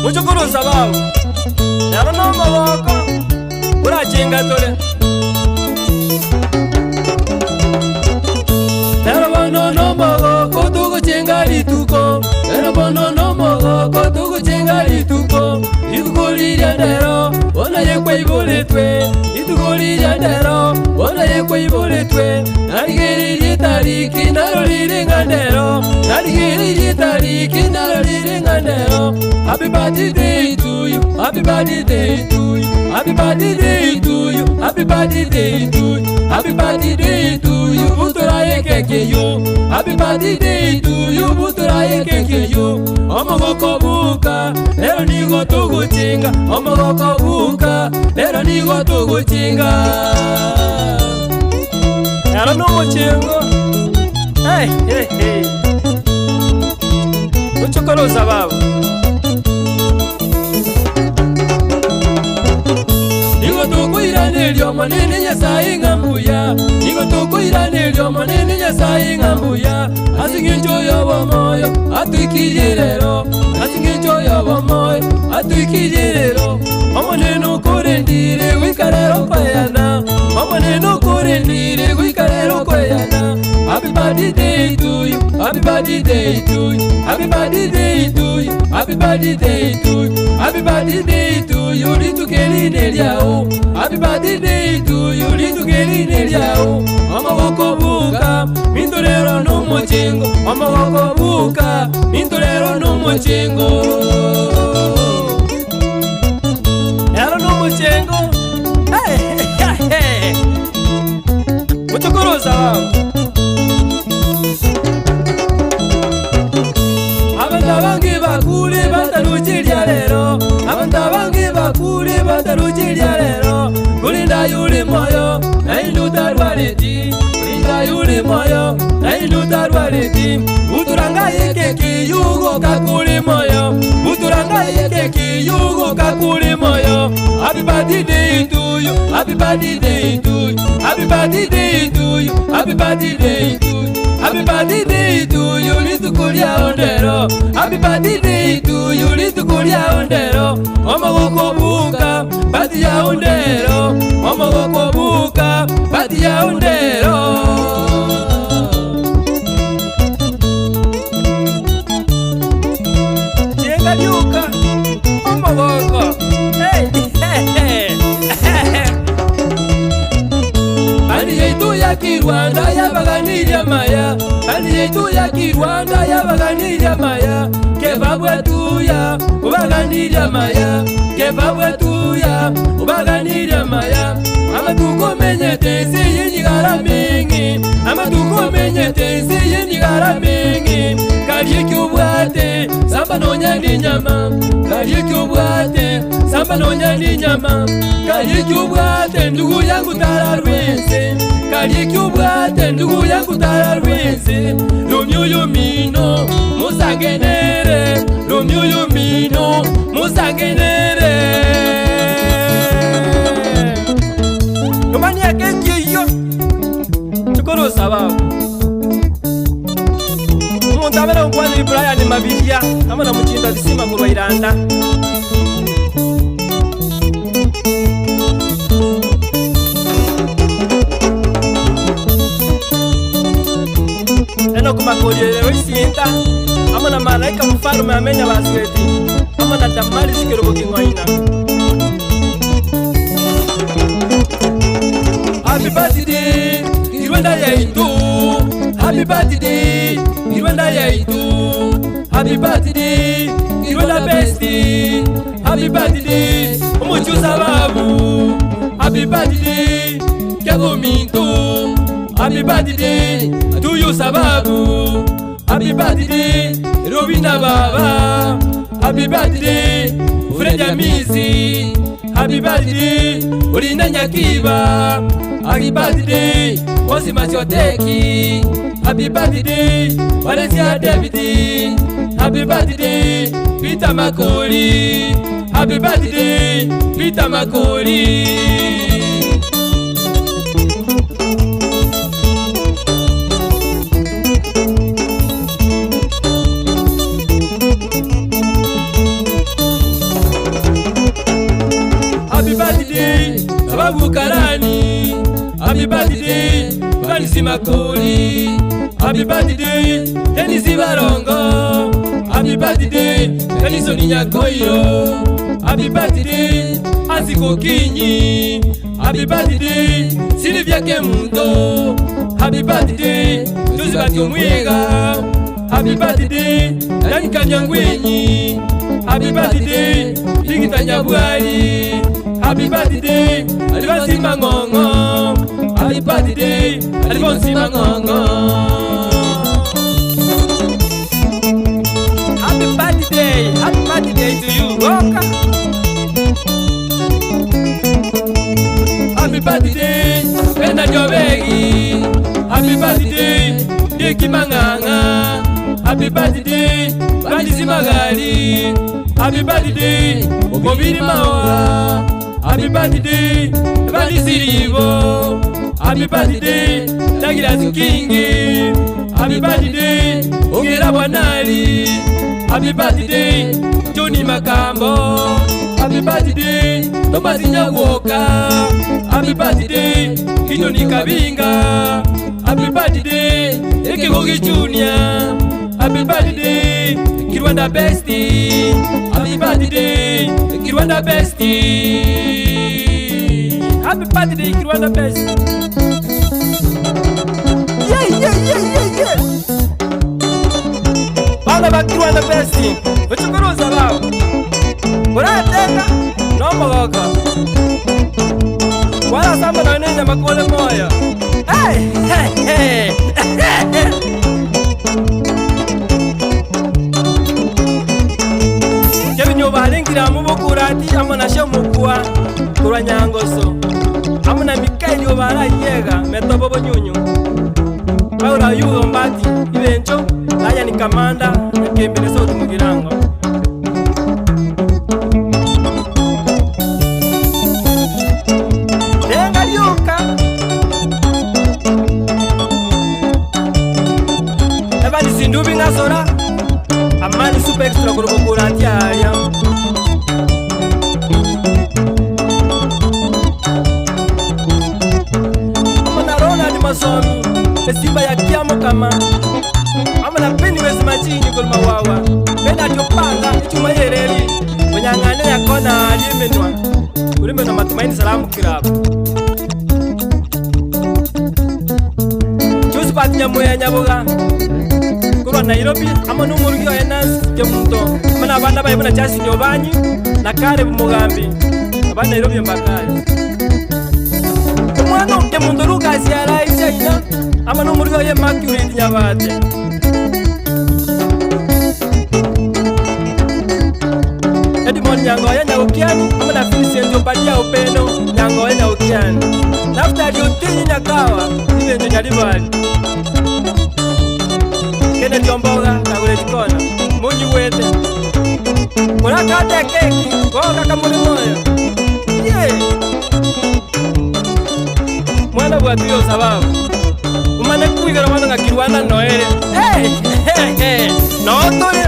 Muchukuru sababu Nero no maboko Ura chinga tole Nero bono no maboko Tuku chinga lituko Nero bono no maboko Tuku chinga lituko Itukuliria nero Ona yekwe ibuletwe Itukuliria nero Ona yekwe ibuletwe Narigiri tariki Naro liringa nero Narigiri tariki Naro liringa nero Happy birthday to you, happy birthday to you, happy birthday to you, happy birthday to you, happy birthday to you, butura yekeke yo, happy birthday to you, butura yekeke yo. Omogoko buka, lero nigo tuguchinga, omogoko buka, lero nigo tuguchinga. Lero numuchingo, hey hey hey, muchukuru sababu. Nigo manene Nyasaye ngambuya, nigo tukuirane lyo manene Nyasaye ngambuya. Asinginjo yobo moyo atwikirero, asinginjo yobo moyo atwikirero. Omaneno kurendire wikarero kwayana, omaneno kurendire wikarero kwayana. Happy birthday to you, happy birthday to you, happy birthday to you, happy birthday to you, happy birthday to you. Litukeline lyao, happy birthday to you. Litukeline lyao. Amaboko buka, mindolero n'umukingo. Amaboko buka, mindolero n'umukingo. Ero n'umukingo. Hey hey hey. Mutukuruza wao. Abantabangi bakule batarukirya lero, abantabangi bakule batarukirya lero. Kulinda yuli moyo nainduta rwaleti, kulinda yuli moyo nainduta rwaleti. Uturanga yekeki yugo kakuli moyo, uturanga yekeki yugo kakuli moyo. Happy birthday to you, happy birthday to you, happy birthday to you, happy birthday to you, happy birthday to you. Litukulia ondero, happy birthday to you. Litukulia ondero. Omogoko buka, bati ya ondero. Omogoko buka, bati ya ondero. Chenga yuka, omogoko. Hey, hey, hey. Bani yetu ya Kirwanda yabaganirya maya, bani yetu ya Kirwanda yabaganirya maya. Kebabwe tuya, ubaganirya maya, kebabwe tuya, ubaganirya maya. Amatuko menye tensi yinigara mingi, amatuko menye tensi yinigara mingi. Kariye kyubwate, samba nonyandi nyama, kariye kyubwate, samba nonyandi nyama. Kariye kyubwate, ndugu yangu tararwese, kariye kyubwate, ndugu yangu tararwese. Lumyuyu mino, musangenere, lumyuyu mino, musangenere. Kumani ya keki yo, chukuru sababu. Mutabera ukwani Brian Mabiria, amana muchinda disima kurwa Iranda. Eno kumakolero isinta, amana malaika mfalume amenya basweti, amana tamali sikero bokingoina. Happy birthday, Kirwanda yaitu. Happy birthday, Kirwanda yaitu. Happy birthday, Kirwanda besti. Happy birthday, umuchuza babu. Happy birthday, Kagominto. Happy birthday, to you sababu. Happy birthday, Robina Baba. Happy birthday, Fred Amizi. Happy birthday, Olina Nyakiba. Happy birthday, Osima Choteki. Happy birthday, Valencia Davidi. Happy birthday, Peter Makoli. Happy birthday, Peter Makoli. Makoli. Happy birthday, Dennis Barongo. Happy birthday, Denison Nyakoyo. Happy birthday, Aziko Kinyi. Happy birthday, Sylvia Kemundo. Happy birthday, Joseph Mwiga. Happy birthday, Dani Kanyangwenyi. Happy birthday, Ligita Nyabwali. Happy birthday, Alfonsi Mangongo. Happy birthday, Alfonsi Mangongo. Happy birthday to you, Roka. Happy birthday, Penda Jovegi. Happy birthday, Deki Manganga. Happy birthday, Bandisi Magali. Happy birthday, Obiri Mawa. Happy birthday, Bandisi Rivo. Happy birthday, Dagilas Kingi. Happy birthday, Ogera Wanali. Happy birthday, Johnny Makambo. Happy birthday, Thomas Nyawoka. Happy birthday, Kijoni Kabinga. Happy birthday, Ekegogi Junior. Happy birthday, Kirwanda Bestie. Happy birthday, Kirwanda Bestie. Happy birthday, Kirwanda Bestie. Yeah. Bana ba Kirwanda Bestie, bachukuruza bao. Urateka, nombogoka. Wala samba na nene makole moya. Hey. Kebinyo balingira mu bukurati amana shomukwa kurwa Nyangoso. Amuna Mikaeli obara yega metobo bonyunyu. Aura yugo mbati ibencho aya ni kamanda kembele sauti mugirango. Denga lyoka. Ebali sindubi ngasora. Amani super extra kurubukurati aya. Masomi, Simba ya kiamo kama Amana peni wezi machini kulma wawa Pena jopanga, ichuma yereli Wenyangane ya kona aliyemenwa Kurime na matumaini salamu kirabu Chusi pati nyamu ya nyaboga Kurwa Nairobi, ama numurugio enas Kemunto, mana abanda ba yabuna chasi nyobanyi Na kare bumugambi Abanda Nairobi mbakari Mwana uke mundu kasi araisha ina ama numuryo ye Mercury nyabate Edmond Nyango ya Nyaukiani ama na Vincent Opadia Upendo Nyango ya Nyaukiani Nafta diotini nyakawa ibe ndio nyalibali Kene diomboga na ule jikona Munyi wete Kuna kate keki Koka kamuli moyo Mwana buatuyo sababu Umane kuigara mwana nga Kirwanda noere No tuli